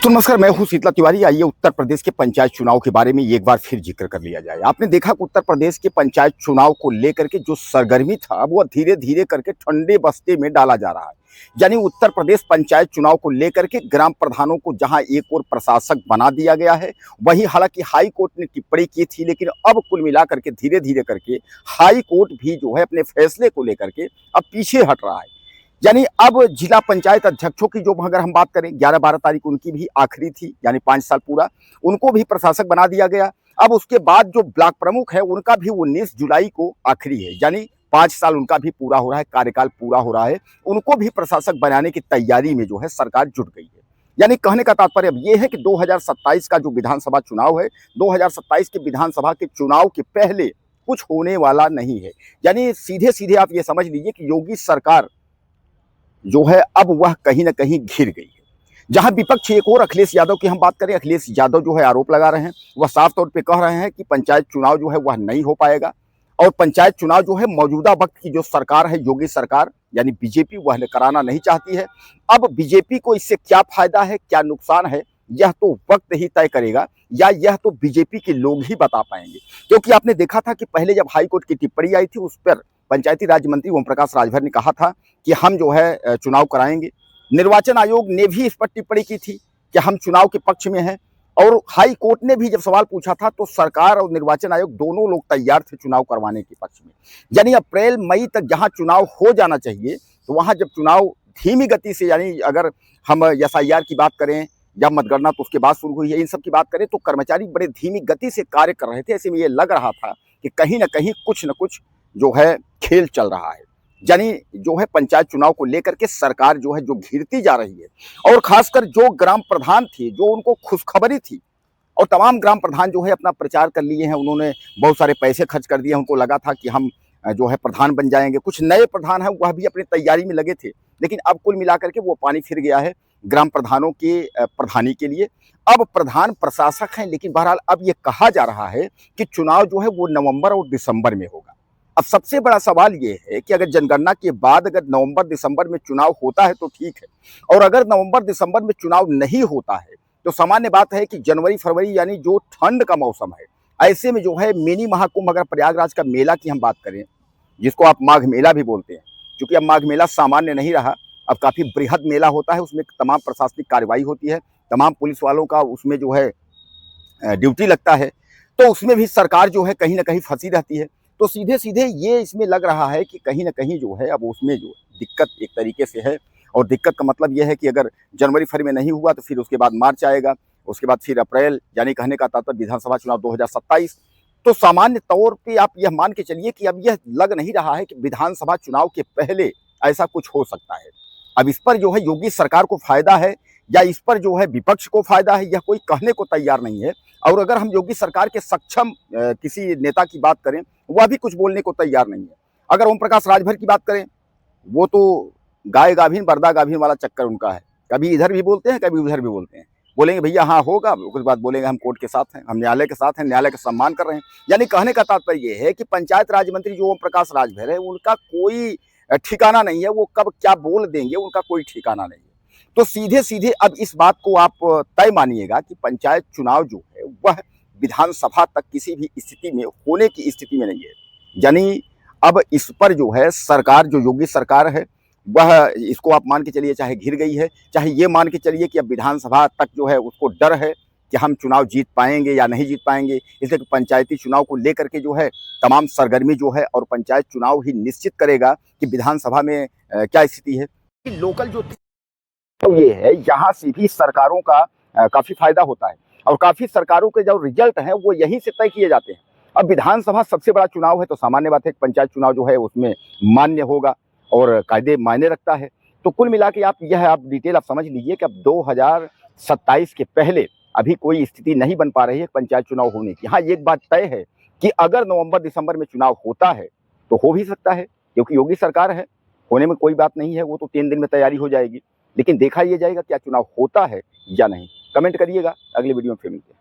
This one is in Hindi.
दोस्तों नमस्कार, मैं हूं शीतला तिवारी। आइए उत्तर प्रदेश के पंचायत चुनाव के बारे में एक बार फिर जिक्र कर लिया जाए। आपने देखा कि उत्तर प्रदेश के पंचायत चुनाव को लेकर के जो सरगर्मी था वो धीरे धीरे करके ठंडे बस्ते में डाला जा रहा है। यानी उत्तर प्रदेश पंचायत चुनाव को लेकर के ग्राम प्रधानों को जहां एक और प्रशासक बना दिया गया है, वहीं हालांकि हाई कोर्ट ने टिप्पणी की थी, लेकिन अब कुल मिलाकर के धीरे धीरे करके हाई कोर्ट भी जो है अपने फैसले को लेकर के अब पीछे हट रहा है। यानी अब जिला पंचायत अध्यक्षों की जो अगर हम बात करें, 11-12 तारीख उनकी भी आखिरी थी, यानी 5 साल पूरा, उनको भी प्रशासक बना दिया गया। अब उसके बाद जो ब्लॉक प्रमुख है उनका भी 19 जुलाई को आखिरी है, यानी 5 साल उनका भी पूरा हो रहा है, कार्यकाल पूरा हो रहा है। उनको भी प्रशासक बनाने की तैयारी में जो है सरकार जुट गई है। यानी कहने का तात्पर्य अब ये है कि 2027 का जो विधानसभा चुनाव है, 2027 के विधानसभा के चुनाव के पहले कुछ होने वाला नहीं है। यानी सीधे सीधे आप ये समझ लीजिए कि योगी सरकार जो है अब वह कहीं ना कहीं घिर गई है। जहां विपक्ष एक और अखिलेश यादव की हम बात करें, अखिलेश यादव जो है आरोप लगा रहे हैं, वह साफ तौर पे कह रहे हैं कि पंचायत चुनाव जो है वह नहीं हो पाएगा और पंचायत चुनाव जो है मौजूदा वक्त की जो सरकार है, योगी सरकार यानी बीजेपी, वह कराना नहीं चाहती है। अब बीजेपी को इससे क्या फायदा है, क्या नुकसान है, यह तो वक्त ही तय करेगा, या यह तो बीजेपी के लोग ही बता पाएंगे। क्योंकि आपने देखा था कि पहले जब हाईकोर्ट की टिप्पणी आई थी, उस पर पंचायती राज मंत्री ओम प्रकाश राजभर ने कहा था कि हम जो है चुनाव कराएंगे। निर्वाचन आयोग ने भी इस पर टिप्पणी की थी कि हम चुनाव के पक्ष में हैं, और हाई कोर्ट ने भी जब सवाल पूछा था तो सरकार और निर्वाचन आयोग दोनों लोग तैयार थे चुनाव करवाने के पक्ष में। यानी अप्रैल मई तक जहां चुनाव हो जाना चाहिए, तो वहां जब चुनाव धीमी गति से, यानी अगर हम एसआईआर की बात करें या मतगणना तो उसके बाद शुरू हुई है, इन सब की बात करें तो कर्मचारी बड़े धीमी गति से कार्य कर रहे थे। ऐसे में ये लग रहा था कि कहीं ना कहीं कुछ न कुछ जो है खेल चल रहा है। यानी जो है पंचायत चुनाव को लेकर के सरकार जो है जो घिरती जा रही है, और खासकर जो ग्राम प्रधान थे, जो उनको खुशखबरी थी, और तमाम ग्राम प्रधान जो है अपना प्रचार कर लिए हैं, उन्होंने बहुत सारे पैसे खर्च कर दिए, उनको लगा था कि हम जो है प्रधान बन जाएंगे। कुछ नए प्रधान हैं वह भी अपनी तैयारी में लगे थे, लेकिन अब कुल मिलाकर के वो पानी फिर गया है ग्राम प्रधानों के प्रधानी के लिए। अब प्रधान प्रशासक हैं, लेकिन बहरहाल अब ये कहा जा रहा है कि चुनाव जो है वो नवंबर और दिसंबर में होगा। अब सबसे बड़ा सवाल ये है कि अगर जनगणना के बाद अगर नवंबर दिसंबर में चुनाव होता है तो ठीक है, और अगर नवंबर दिसंबर में चुनाव नहीं होता है तो सामान्य बात है कि जनवरी फरवरी यानी जो ठंड का मौसम है, ऐसे में जो है मिनी महाकुंभ, अगर प्रयागराज का मेला की हम बात करें, जिसको आप माघ मेला भी बोलते हैं, क्योंकि अब माघ मेला सामान्य नहीं रहा, अब काफी बृहद मेला होता है, उसमें तमाम प्रशासनिक कार्रवाई होती है, तमाम पुलिस वालों का उसमें जो है ड्यूटी लगता है, तो उसमें भी सरकार जो है कहीं ना कहीं फंसी रहती है। तो सीधे सीधे ये इसमें लग रहा है कि कहीं ना कहीं जो है अब उसमें जो दिक्कत एक तरीके से है, और दिक्कत का मतलब यह है कि अगर जनवरी फरवरी में नहीं हुआ तो फिर उसके बाद मार्च आएगा, उसके बाद फिर अप्रैल, यानी कहने का तात्पर्य विधानसभा चुनाव 2027। तो सामान्य तौर पे आप यह मान के चलिए कि अब यह लग नहीं रहा है कि विधानसभा चुनाव के पहले ऐसा कुछ हो सकता है। अब इस पर जो है योगी सरकार को फायदा है या इस पर जो है विपक्ष को फायदा है, यह कोई कहने को तैयार नहीं है। और अगर हम योगी सरकार के सक्षम किसी नेता की बात करें, वह भी कुछ बोलने को तैयार नहीं है। अगर ओम प्रकाश राजभर की बात करें, वो तो गाय गाभिन बरदा गाभिन वाला चक्कर उनका है, कभी इधर भी बोलते हैं कभी उधर भी बोलते हैं। बोलेंगे भैया हाँ होगा, कुछ बात बोलेंगे हम कोर्ट के साथ हैं, हम न्यायालय के साथ हैं, न्यायालय का सम्मान कर रहे हैं। यानी कहने का तात्पर्य यह है कि पंचायत राज मंत्री जो ओम प्रकाश राजभर है, उनका कोई ठिकाना नहीं है, वो कब क्या बोल देंगे उनका कोई ठिकाना नहीं है। तो सीधे सीधे अब इस बात को आप तय मानिएगा कि पंचायत चुनाव जो है वह विधानसभा तक किसी भी स्थिति में होने की स्थिति में नहीं है। यानी अब इस पर जो है सरकार, जो योगी सरकार है, वह इसको आप मान के चलिए चाहे घिर गई है, चाहे ये मान के चलिए कि अब विधानसभा तक जो है उसको डर है कि हम चुनाव जीत पाएंगे या नहीं जीत पाएंगे। इसलिए पंचायती चुनाव को लेकर के जो है तमाम सरगर्मी जो है, और पंचायत चुनाव ही निश्चित करेगा कि विधानसभा में क्या स्थिति है। लोकल जो तो ये है, यहाँ से भी सरकारों का काफी फायदा होता है, और काफी सरकारों के जो रिजल्ट हैं वो यहीं से तय किए जाते हैं। अब विधानसभा सबसे बड़ा चुनाव है, तो सामान्य बात है कि पंचायत चुनाव जो है उसमें मान्य होगा और कायदे मायने रखता है। तो कुल मिला के आप डिटेल आप समझ लीजिए कि अब 2027 के पहले अभी कोई स्थिति नहीं बन पा रही है पंचायत चुनाव होने की। हाँ, एक बात तय है कि अगर नवंबर दिसंबर में चुनाव होता है तो हो भी सकता है, क्योंकि योगी सरकार है, होने में कोई बात नहीं है, वो तो 3 दिन में तैयारी हो जाएगी। लेकिन देखा ये जाएगा क्या चुनाव होता है या नहीं। कमेंट करिएगा, अगले वीडियो में फिर मिलते हैं।